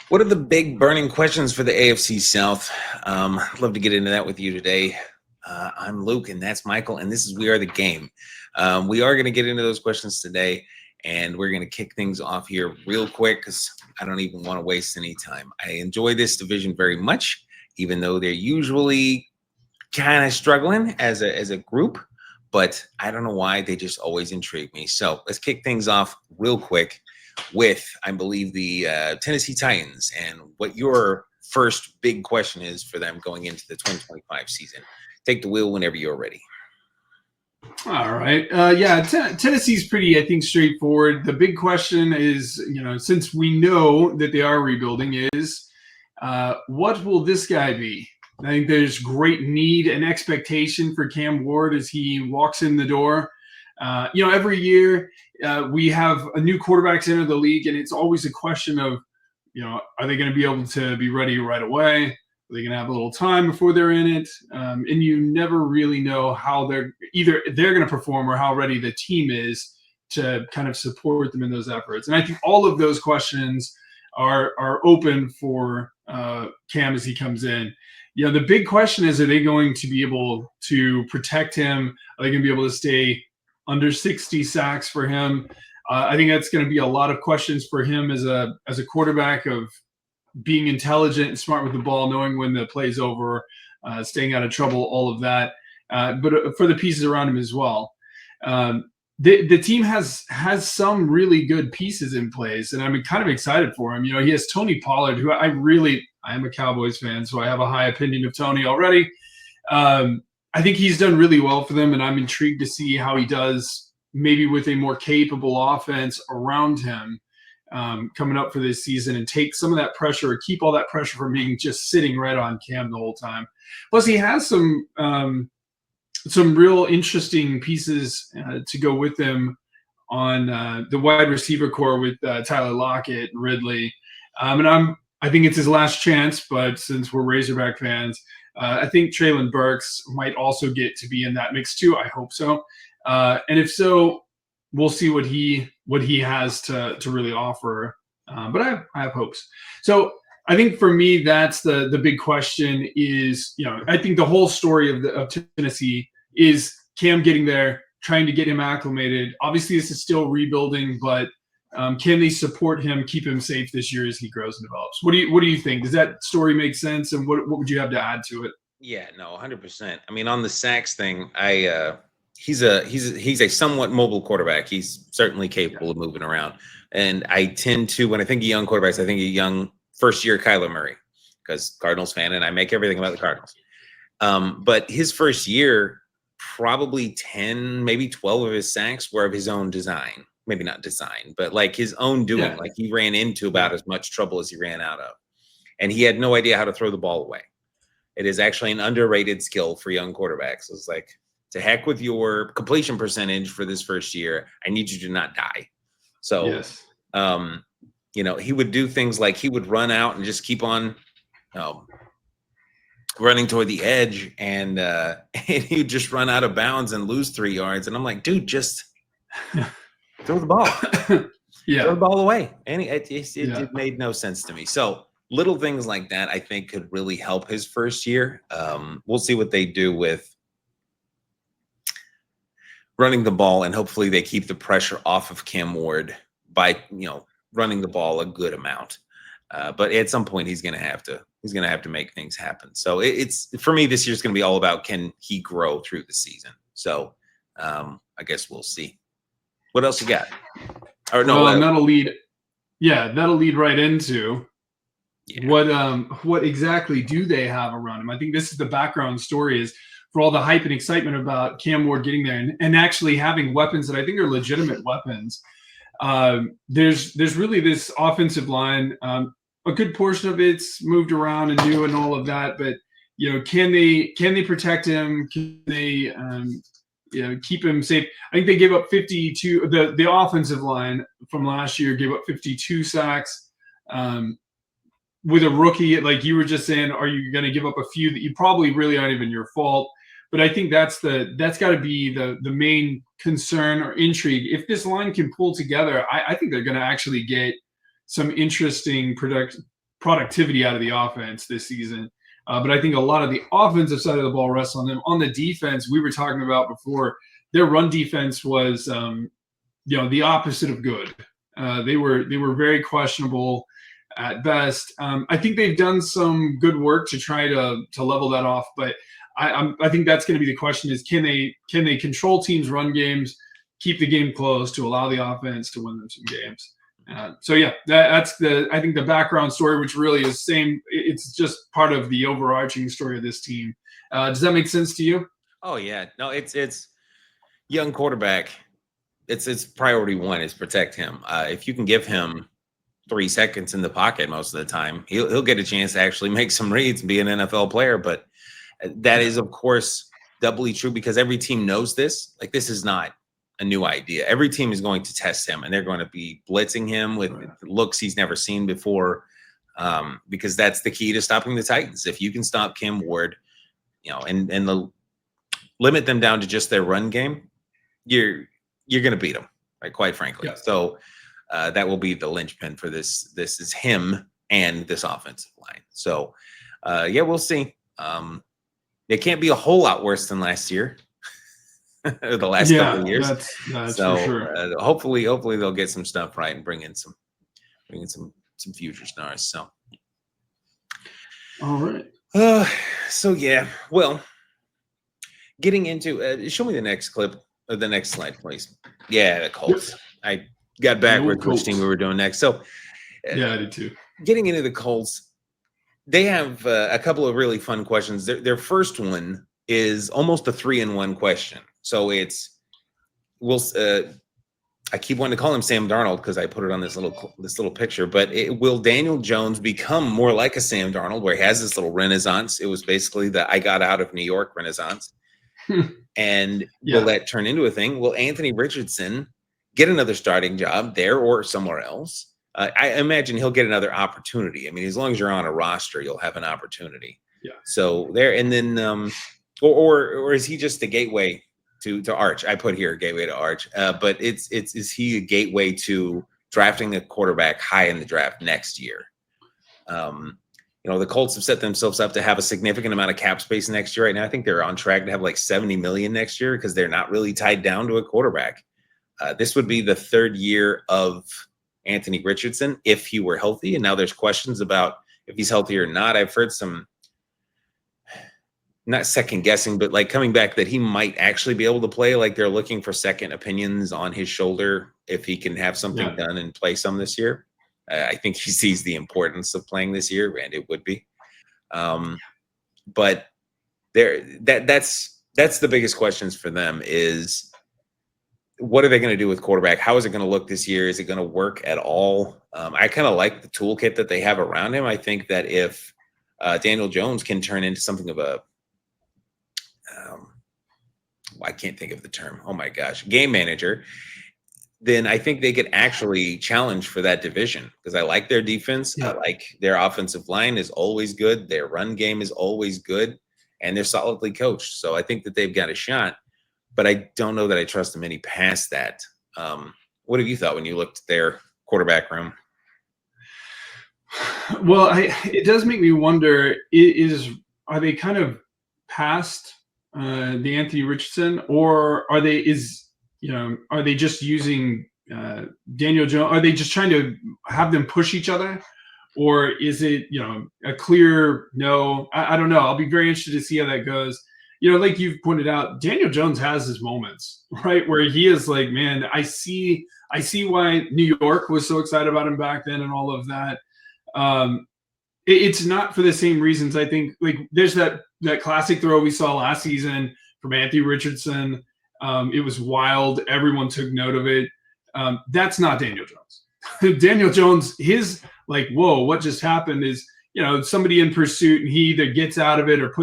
What are the big burning questions for the AFC South? I'd love to get into that with you today. I'm Luke, and that's Michael, and this is We Are the Game. We are going to get into those questions today, and we're going to kick things off here real quick because I don't even want to waste any time. I enjoy this division very much, even though they're usually kind of struggling as a group, but I don't know why they just always intrigue me. So let's kick things off real quick with, I believe, the Tennessee Titans and what your first big question is for them going into the 2025 season. Take the wheel whenever you're ready. All right. Tennessee's pretty, I think, straightforward. The big question is, since we know that they are rebuilding, is what will this guy be? I think there's great need and expectation for Cam Ward as he walks in the door. Every year we have a new quarterbacks enter the league, and it's always a question of, are they going to be able to be ready right away? Are they going to have a little time before they're in it? And you never really know how they're going to perform or how ready the team is to kind of support them in those efforts. And I think all of those questions are open for Cam as he comes in. The big question is, are they going to be able to protect him? Are they going to be able to stay under 60 sacks for him? I think that's going to be a lot of questions for him as a quarterback, of being intelligent and smart with the ball, knowing when the play's over, staying out of trouble, all of that. But for the pieces around him as well. The team has some really good pieces in place, and I'm kind of excited for him. He has Tony Pollard, who I am a Cowboys fan, so I have a high opinion of Tony already. I think he's done really well for them, and I'm intrigued to see how he does maybe with a more capable offense around him coming up for this season, and take some of that pressure, or keep all that pressure from being just sitting right on Cam the whole time. Plus, he has some real interesting pieces to go with him on the wide receiver core with Tyler Lockett and Ridley. I think it's his last chance, but since we're Razorback fans, I think Treylon Burks might also get to be in that mix too. I hope so. And if so, we'll see what he has to really offer. But I have hopes. So I think for me, that's the big question is, I think the whole story of Tennessee is Cam getting there, trying to get him acclimated. Obviously, this is still rebuilding, but can they support him, keep him safe this year as he grows and develops? What do you think? Does that story make sense? And what would you have to add to it? Yeah, no, 100%. I mean, on the sacks thing, he's a somewhat mobile quarterback. He's certainly capable of moving around. And I tend to, when I think of young quarterbacks, I think of young first-year Kyler Murray, because Cardinals fan, and I make everything about the Cardinals. But his first year, probably 10, maybe 12 of his sacks were of his own design. Maybe not design, but like his own doing. Yeah. Like he ran into about as much trouble as he ran out of. And he had no idea how to throw the ball away. It is actually an underrated skill for young quarterbacks. It's like, to heck with your completion percentage for this first year. I need you to not die. So, yes. He would do things like he would run out and just keep on running toward the edge, and he'd just run out of bounds and lose 3 yards. And I'm like, dude, just throw the ball. Yeah. Throw the ball away. And it made no sense to me. So little things like that, I think, could really help his first year. We'll see what they do with running the ball, and hopefully they keep the pressure off of Cam Ward by, running the ball a good amount. But at some point he's going to have to make things happen. So it's, for me, this year's going to be all about, can he grow through the season? So I guess we'll see. What else you got? Or no, that'll lead right into what exactly do they have around him? I think this is the background story, is for all the hype and excitement about Cam Ward getting there and actually having weapons that I think are legitimate weapons. There's really this offensive line. A good portion of it's moved around and new and all of that, but can they protect him? Can they keep him safe? I think they gave up 52. The offensive line from last year gave up 52 sacks. With a rookie, like you were just saying, are you going to give up a few that you probably really aren't even your fault? But I think that's got to be the main concern or intrigue. If this line can pull together, I think they're going to actually get some interesting productivity out of the offense this season. But I think a lot of the offensive side of the ball rests on them. On the defense, we were talking about before, their run defense was, the opposite of good. They were very questionable at best. I think they've done some good work to try to level that off, but I think that's going to be the question: is can they control teams' run games, keep the game close to allow the offense to win them some games? So yeah, that's I think the background story, which really is same. It's just part of the overarching story of this team. Does that make sense to you? Oh yeah, no, it's young quarterback. It's priority one is protect him. If you can give him 3 seconds in the pocket most of the time, he'll get a chance to actually make some reads and be an NFL player. But that is, of course, doubly true because every team knows this. Like, this is not a new idea. Every team is going to test him, and they're going to be blitzing him with looks he's never seen before, because that's the key to stopping the Titans. If you can stop Cam Ward, and limit them down to just their run game, you're going to beat them, right? Quite frankly. Yeah. So that will be the linchpin for this. This is him and this offensive line. So we'll see. It can't be a whole lot worse than last year. The last couple of years. That's so, for sure. Hopefully they'll get some stuff right and bring in some future stars. So, all right. So yeah. Well, getting into show me the next clip or the next slide, please. Yeah, the Colts. Yep. I got backwards which team we were doing next. So, yeah, I did too. Getting into the Colts, they have a couple of really fun questions. Their first one is almost a 3-in-1 question. So I keep wanting to call him Sam Darnold because I put it on this little picture, but will Daniel Jones become more like a Sam Darnold where he has this little renaissance? It was basically the I got out of New York renaissance. And will that turn into a thing? Will Anthony Richardson get another starting job there or somewhere else? I imagine he'll get another opportunity. I mean, as long as you're on a roster, you'll have an opportunity. Yeah. So there, and then, or is he just a gateway to Arch? I put here gateway to Arch, but is he a gateway to drafting a quarterback high in the draft next year? The Colts have set themselves up to have a significant amount of cap space next year. Right now, I think they're on track to have like $70 million next year because they're not really tied down to a quarterback. This would be the third year of Anthony Richardson if he were healthy, and now there's questions about if he's healthy or not. I've heard some. Not second guessing, but like coming back that he might actually be able to play. Like they're looking for second opinions on his shoulder if he can have something done and play some this year. I think he sees the importance of playing this year, and it would be. But that's the biggest questions for them is what are they going to do with quarterback? How is it going to look this year? Is it going to work at all? I kind of like the toolkit that they have around him. I think that if Daniel Jones can turn into something of a I can't think of the term. Oh my gosh, game manager. Then I think they could actually challenge for that division because I like their defense. Yeah. I like their offensive line is always good. Their run game is always good, and they're solidly coached. So I think that they've got a shot, but I don't know that I trust them any past that. What have you thought when you looked at their quarterback room? Well, it does make me wonder: are they kind of past the Anthony Richardson, or are they just using Daniel Jones? Are they just trying to have them push each other, or is it a clear no? I don't know. I'll be very interested to see how that goes. Like you've pointed out, Daniel Jones has his moments, right, where he is like, man, I see why New York was so excited about him back then and all of that. It's not for the same reasons. I think like there's that classic throw we saw last season from Anthony Richardson. It was wild. Everyone took note of it. That's not Daniel Jones. Daniel Jones, his like, whoa, what just happened is, somebody in pursuit and he either gets out of it or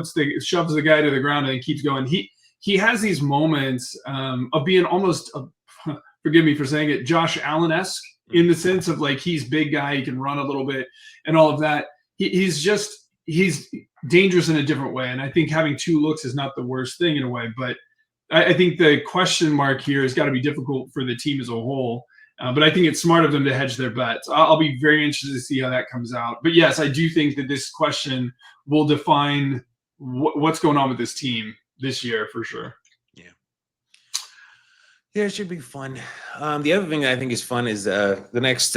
shoves the guy to the ground and keeps going. He has these moments of being almost, forgive me for saying it, Josh Allen-esque in the sense of like, he's big guy, he can run a little bit and all of that. He's dangerous in a different way. And I think having two looks is not the worst thing in a way, but I think the question mark here has got to be difficult for the team as a whole. But I think it's smart of them to hedge their bets. I'll be very interested to see how that comes out. But yes, I do think that this question will define what's going on with this team this year for sure. Yeah. Yeah, it should be fun. The other thing that I think is fun is the next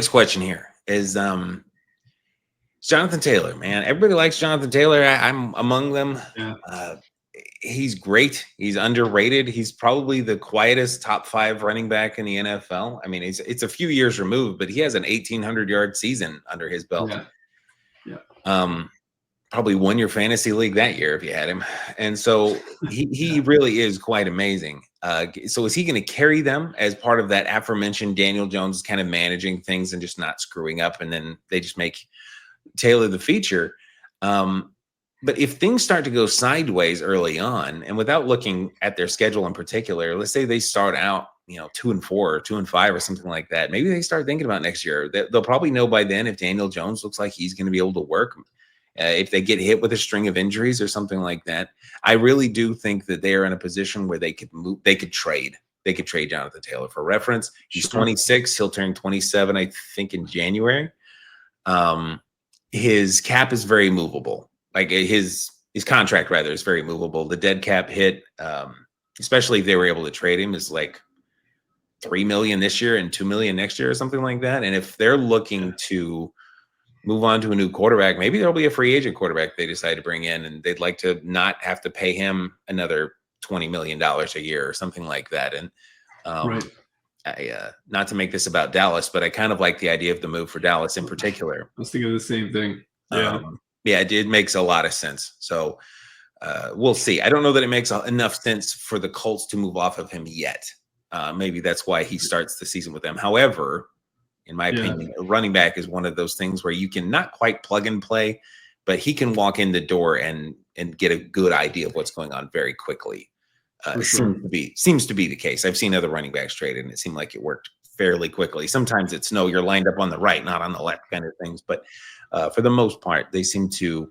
question here is Jonathan Taylor, man. Everybody likes Jonathan Taylor. I'm among them. Yeah. He's great. He's underrated. He's probably the quietest top 5 running back in the NFL. I mean, it's a few years removed, but he has an 1,800-yard season under his belt. Yeah. Probably won your fantasy league that year if you had him. And so he really is quite amazing. So is he going to carry them as part of that aforementioned Daniel Jones kind of managing things and just not screwing up, and then they just make Taylor the feature? But if things start to go sideways early on, and without looking at their schedule in particular, let's say they start out, 2-4 or 2-5 or something like that. Maybe they start thinking about next year. They'll probably know by then if Daniel Jones looks like he's going to be able to work. If they get hit with a string of injuries or something like that, I really do think that they are in a position where they could move. They could trade Jonathan Taylor. For reference, he's 26. He'll turn 27, I think, in January. His cap is very movable. Like his contract rather is very movable. The dead cap hit, especially if they were able to trade him, is like $3 million this year and $2 million next year or something like that. And if they're looking to move on to a new quarterback, maybe there'll be a free agent quarterback they decide to bring in, and they'd like to not have to pay him another $20 million a year or something like that. And not to make this about Dallas, but I kind of like the idea of the move for Dallas in particular. I was thinking the same thing. Yeah, it makes a lot of sense. So we'll see. I don't know that it makes enough sense for the Colts to move off of him yet. Maybe that's why he starts the season with them. However, in my opinion, a running back is one of those things where you can not quite plug and play, but he can walk in the door and get a good idea of what's going on very quickly. Seems to be the case. I've seen other running backs traded, and it seemed like it worked fairly quickly. Sometimes it's no, you're lined up on the right, not on the left kind of things. But for the most part, they seem to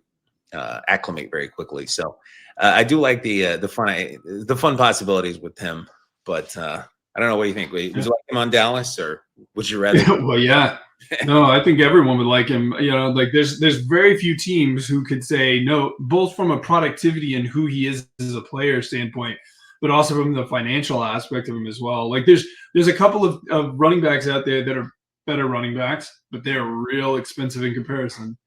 acclimate very quickly. So I do like the fun possibilities with him. But I don't know. What do you think? Would you like him on Dallas, or would you rather? Well, yeah. No, I think everyone would like him. Like there's very few teams who could say no, both from a productivity and who he is as a player standpoint, but also from the financial aspect of him as well. Like there's a couple of running backs out there that are better running backs, but they're real expensive in comparison.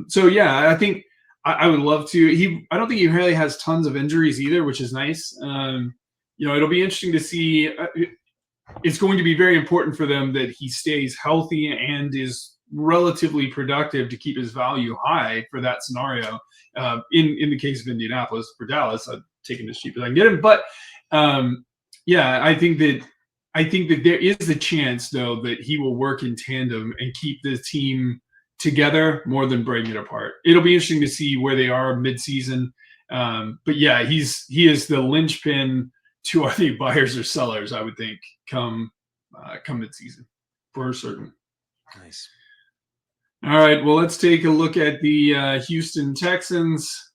So yeah, I think I would love to. I don't think he really has tons of injuries either, which is nice. It'll be interesting to see. It's going to be very important for them that he stays healthy and is relatively productive to keep his value high for that scenario. In the case of Indianapolis, for Dallas, I'd take him as cheap as I can get him. But I think that there is a chance, though, that he will work in tandem and keep the team together more than breaking it apart. It'll be interesting to see where they are mid-season. But yeah, he is the linchpin to are the buyers or sellers, I would think, come mid-season for certain. Nice. All right, well, let's take a look at the Houston Texans.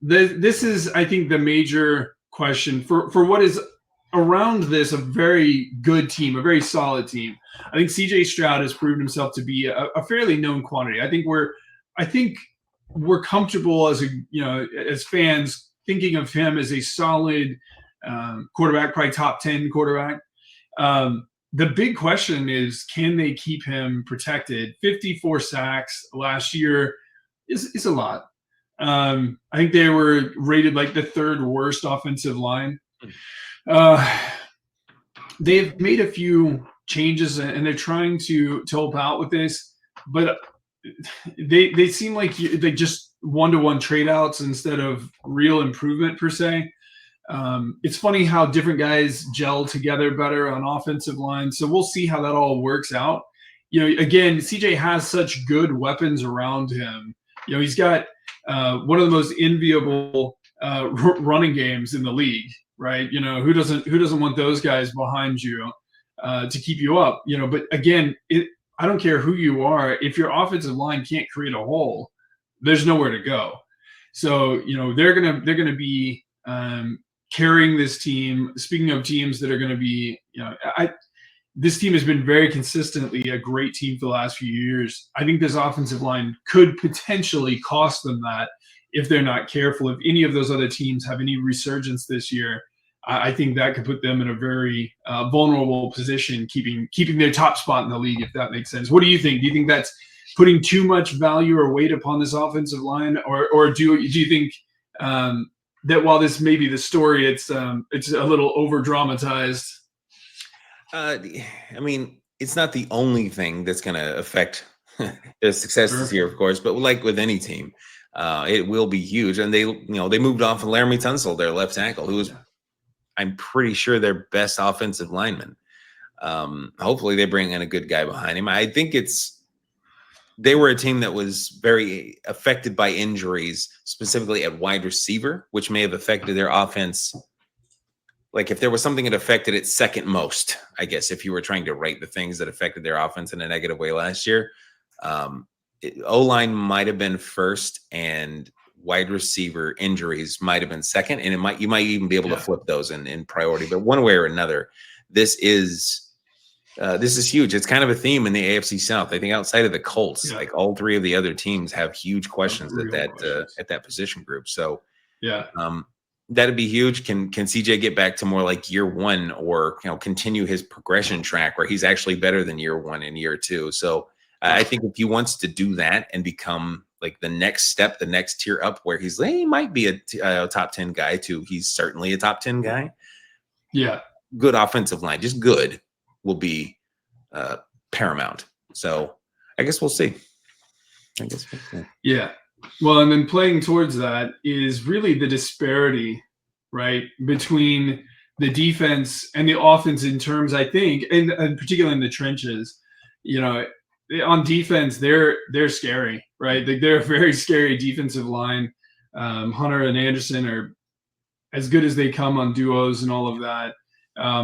This is, I think, the major question for what is around this a very good team, a very solid team. I think C.J. Stroud has proven himself to be a fairly known quantity. I think we're comfortable as fans thinking of him as a solid quarterback, probably top 10 quarterback. The big question is, can they keep him protected? 54 sacks last year is a lot. I think they were rated like the 3rd worst offensive line. They've made a few changes and they're trying to help out with this, but they seem like they just one-to-one trade outs instead of real improvement per se. It's funny how different guys gel together better on offensive line. So we'll see how that all works out. Again, CJ has such good weapons around him. He's got one of the most enviable running games in the league, right? Who doesn't want those guys behind you to keep you up? But again, I don't care who you are. If your offensive line can't create a hole, there's nowhere to go. So they're gonna be carrying this team. Speaking of teams that are going to be, this team has been very consistently a great team for the last few years. I think this offensive line could potentially cost them that if they're not careful. If any of those other teams have any resurgence this year, I think that could put them in a very vulnerable position, keeping their top spot in the league, if that makes sense. What do you think? Do you think that's putting too much value or weight upon this offensive line, or do you think that while this may be the story, it's a little over dramatized? I mean, it's not the only thing that's going to affect their success this year, of course, but like with any team, it will be huge. And they moved off of Laramie Tunsil, their left tackle, who was, I'm pretty sure, their best offensive lineman. Hopefully they bring in a good guy behind him. I think they were a team that was very affected by injuries, specifically at wide receiver, which may have affected their offense. Like if there was something that affected it second most, I guess, if you were trying to rate the things that affected their offense in a negative way last year, O-line might have been first and wide receiver injuries might have been second. And you might even be able to flip those in priority, but one way or another, this is huge. It's kind of a theme in the AFC South. I think outside of the Colts, like all three of the other teams have huge questions at that position group. So that'd be huge. Can CJ get back to more like year one, or continue his progression track where he's actually better than year one and year two? So I think if he wants to do that and become like the next step, the next tier up, where he might be a top 10 guy too. He's certainly a top 10 guy. Yeah. Good offensive line, just good, will be paramount. So I guess we'll see. Yeah. Well, and then playing towards that is really the disparity, right, between the defense and the offense in terms, I think, and particularly in the trenches. On defense, they're scary, right? They're a very scary defensive line. Hunter and Anderson are as good as they come on duos and all of that.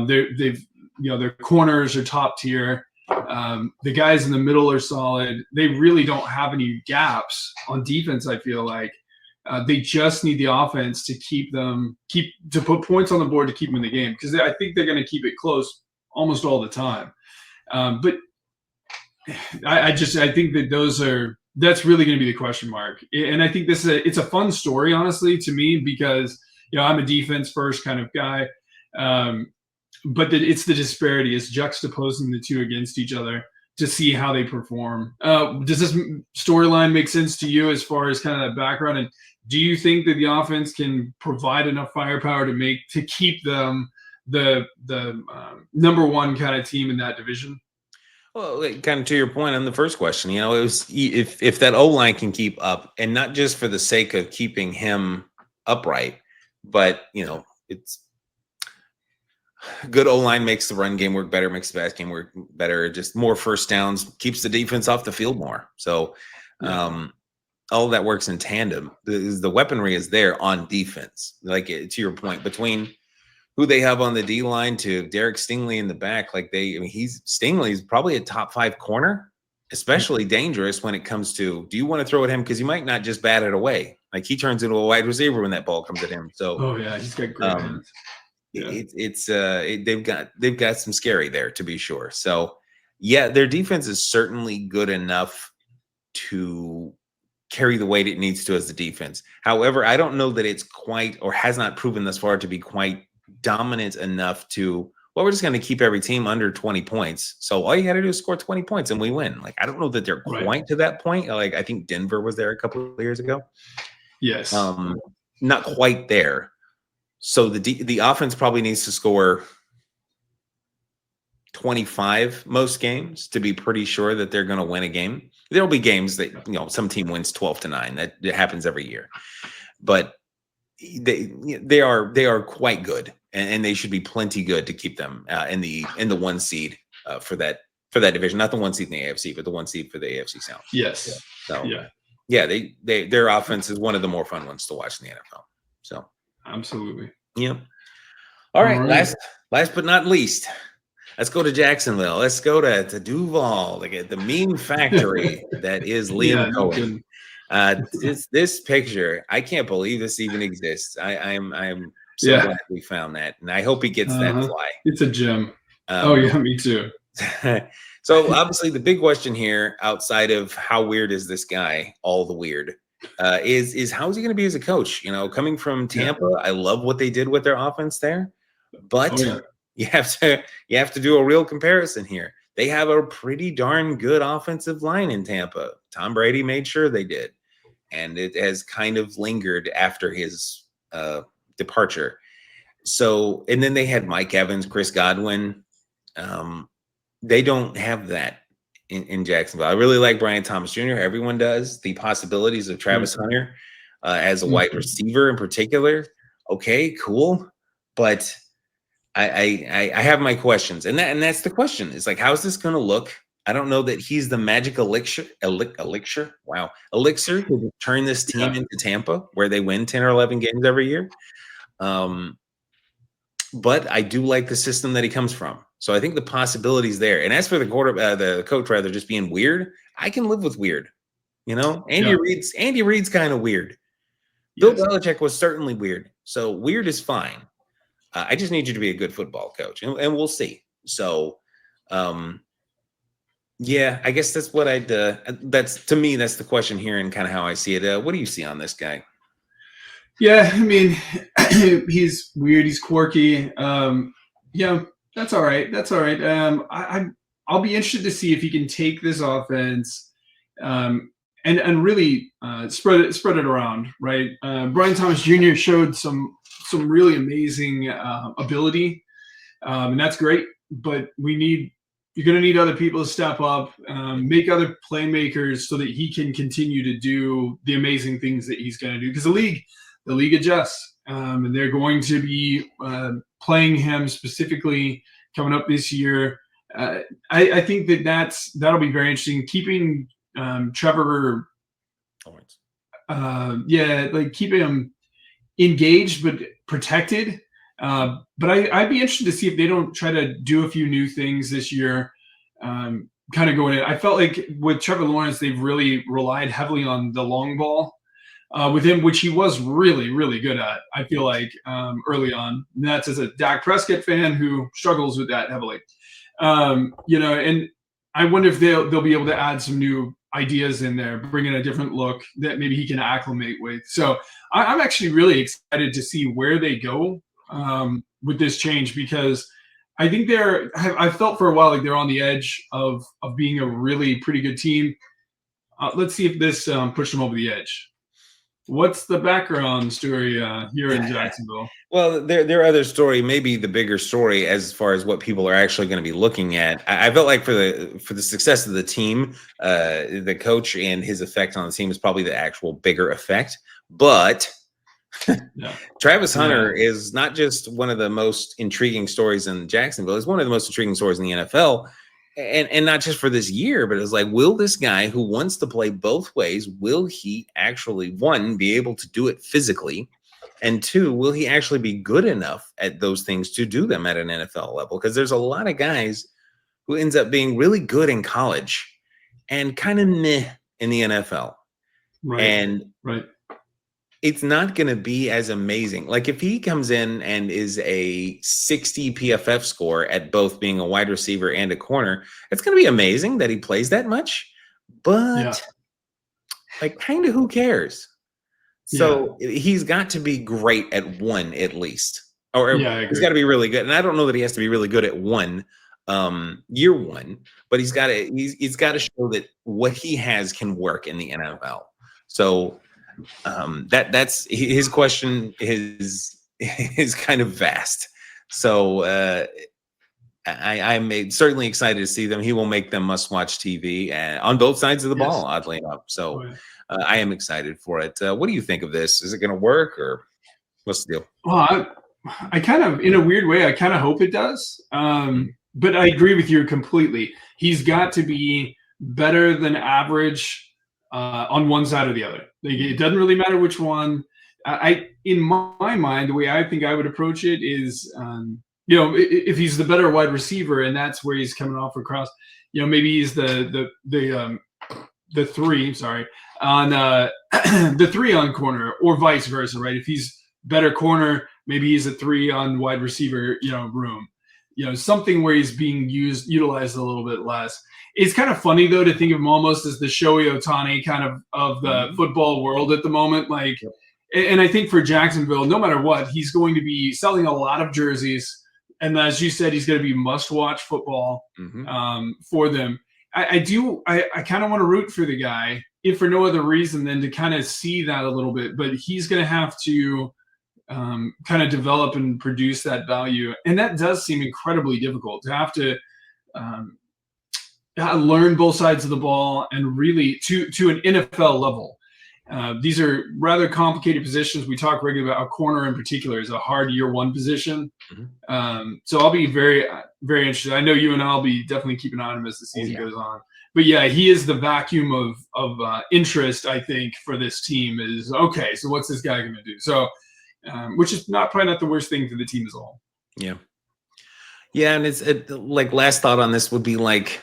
Their corners are top tier. The guys in the middle are solid. They really don't have any gaps on defense. I feel like they just need the offense to put points on the board to keep them in the game, because I think they're going to keep it close almost all the time. But I think that that's really going to be the question mark. And I think it's a fun story, honestly, to me, because I'm a defense first kind of guy. But it's the disparity. It's juxtaposing the two against each other to see how they perform. Does this storyline make sense to you as far as kind of that background? And do you think that the offense can provide enough firepower to keep them the number one kind of team in that division? Well, kind of to your point on the first question, it was if that O-line can keep up, and not just for the sake of keeping him upright, but it's good O-line makes the run game work better, makes the pass game work better, just more first downs, keeps the defense off the field more. So all of that works in tandem. The weaponry is there on defense. Like, to your point, between who they have on the D-line to Derek Stingley in the back, Stingley's probably a top 5 corner, especially dangerous when it comes to, do you want to throw at him? Because you might not just bat it away. Like, he turns into a wide receiver when that ball comes at him. So he's got great hands. They've got some scary there, to be sure. So their defense is certainly good enough to carry the weight it needs to as the defense. However, I don't know that it's quite, or has not proven thus far to be quite dominant enough to, we're just going to keep every team under 20 points. So all you got to do is score 20 points and we win. Like, I don't know that they're quite to that point. Like, I think Denver was there a couple of years ago. Yes. Not quite there. So the offense probably needs to score 25 most games to be pretty sure that they're going to win a game. There'll be games that some team wins 12-9. That happens every year, but they are quite good, and they should be plenty good to keep them in the 1 seed for that division. Not the 1 seed in the AFC, but the 1 seed for the AFC South. Yes. So their offense is one of the more fun ones to watch in the NFL. So. Absolutely. Yep. All right. Last but not least, let's go to Jacksonville. Let's go to Duval, the meme factory that is Liam Cohen. This picture, I can't believe this even exists. I'm So Yeah. glad we found that, and I hope he gets that fly. It's a gem. Um, Oh yeah, me too. So obviously the big question here, outside of how weird is this guy, all the weird, is how is he going to be as a coach? You know, coming from Tampa, I love what they did with their offense there, but you have to do a real comparison here. They have a pretty darn good offensive line in Tampa. Tom Brady made sure they did, and it has kind of lingered after his departure. So, and then they had Mike Evans, Chris Godwin. They don't have that in Jacksonville. I really like Brian Thomas Jr. Everyone does. The possibilities of Travis Hunter as a wide receiver in particular. Okay, cool. But I have my questions, and that's the question. It's like, how's this going to look? I don't know that he's the magic elixir to turn this team into Tampa, where they win 10 or 11 games every year. But I do like the system that he comes from. So I think the possibilities there. And as for the coach rather just being weird, I can live with weird. You know, Andy Reid's kind of weird. Bill Belichick was certainly weird. So weird is fine. I just need you to be a good football coach, and we'll see. So, yeah, I guess that's what that's to me, that's the question here and kind of how I see it. What do you see on this guy? Yeah, I mean, he's weird. He's quirky. Yeah, that's all right. That's all right. I'll be interested to see if he can take this offense and really spread it around. Right. Brian Thomas Jr. showed some really amazing ability, and that's great. But you're going to need other people to step up, make other playmakers so that he can continue to do the amazing things that he's going to do. Because the league adjusts, and they're going to be playing him specifically coming up this year. I think that'll be very interesting. Keeping Trevor, keeping him engaged but protected. But I'd be interested to see if they don't try to do a few new things this year. Kind of going in. I felt like with Trevor Lawrence, they've really relied heavily on the long ball with him, which he was really, really good at. I feel like early on. And that's as a Dak Prescott fan who struggles with that heavily. And I wonder if they'll be able to add some new ideas in there, bring in a different look that maybe he can acclimate with. So I'm actually really excited to see where they go with this change, because I think I felt for a while like they're on the edge of being a really pretty good team. Let's see if this pushes them over the edge. What's the background story here in Jacksonville? Well, their other story, maybe the bigger story as far as what people are actually going to be looking at. I felt like for the success of the team, the coach and his effect on the team is probably the actual bigger effect. But Travis Hunter is not just one of the most intriguing stories in Jacksonville. It's one of the most intriguing stories in the NFL. And not just for this year, but it's like, will this guy who wants to play both ways, will he actually, one, be able to do it physically? And two, will he actually be good enough at those things to do them at an NFL level? Because there's a lot of guys who ends up being really good in college and kind of meh in the NFL. Right. It's not going to be as amazing. Like if he comes in and is a 60 PFF score at both being a wide receiver and a corner, it's going to be amazing that he plays that much. But like, kind of who cares? So he's got to be great at one at least. Or he's got to be really good. And I don't know that he has to be really good at one year one, but he's got to show that what he has can work in the NFL. So that's his question is kind of vast. So I'm certainly excited to see them. He will make them must-watch TV on both sides of the ball, oddly enough. So I am excited for it. What do you think of this? Is it going to work, or what's the deal? Well, I kind of, in a weird way, I kind of hope it does. But I agree with you completely. He's got to be better than average on one side or the other. Like, it doesn't really matter which one. In my mind, the way I think I would approach it is, if he's the better wide receiver and that's where he's coming off across, maybe he's the three. Sorry, on the 3 on corner, or vice versa, right? If he's better corner Maybe he's a 3 on wide receiver, room. Something where he's being utilized a little bit less. It's kind of funny though to think of him almost as the Shohei Ohtani kind of the football world at the moment. Like, and I think for Jacksonville, no matter what, he's going to be selling a lot of jerseys. And as you said, he's going to be must-watch football for them. I kind of want to root for the guy, if for no other reason than to kind of see that a little bit. But he's going to have to kind of develop and produce that value. And that does seem incredibly difficult to have to learn both sides of the ball and really to an NFL level. These are rather complicated positions. We talk regularly about a corner in particular is a hard year one position. So I'll be very, very interested. I know you and I'll be definitely keeping an eye on him as the season goes on. But yeah, he is the vacuum of interest, I think, for this team is, okay, so what's this guy going to do? So, which is probably not the worst thing for the team as a whole. Yeah. Yeah, and it's like last thought on this would be like,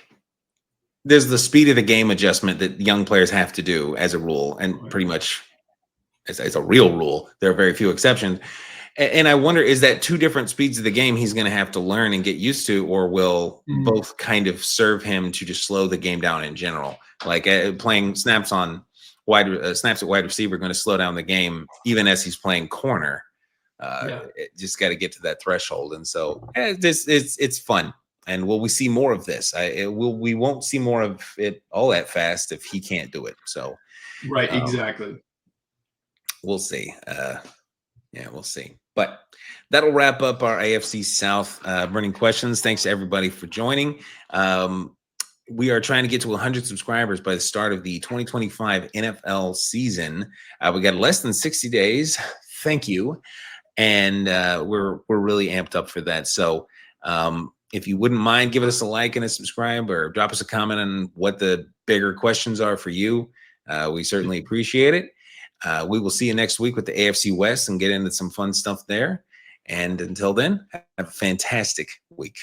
there's the speed of the game adjustment that young players have to do as a rule, and pretty much as a real rule. There are very few exceptions. And I wonder, is that two different speeds of the game he's going to have to learn and get used to, or will both kind of serve him to just slow the game down in general? Like playing snaps at wide receiver going to slow down the game, even as he's playing corner. Just got to get to that threshold. And so it's fun. And will we see more of this? We won't see more of it all that fast if he can't do it. So, right, exactly. We'll see. We'll see. But that'll wrap up our AFC South burning questions. Thanks to everybody for joining. We are trying to get to 100 subscribers by the start of the 2025 NFL season. We got less than 60 days. Thank you. And we're really amped up for that. So, if you wouldn't mind giving us a like and a subscribe, or drop us a comment on what the bigger questions are for you, we certainly appreciate it. We will see you next week with the AFC West and get into some fun stuff there. And until then, have a fantastic week.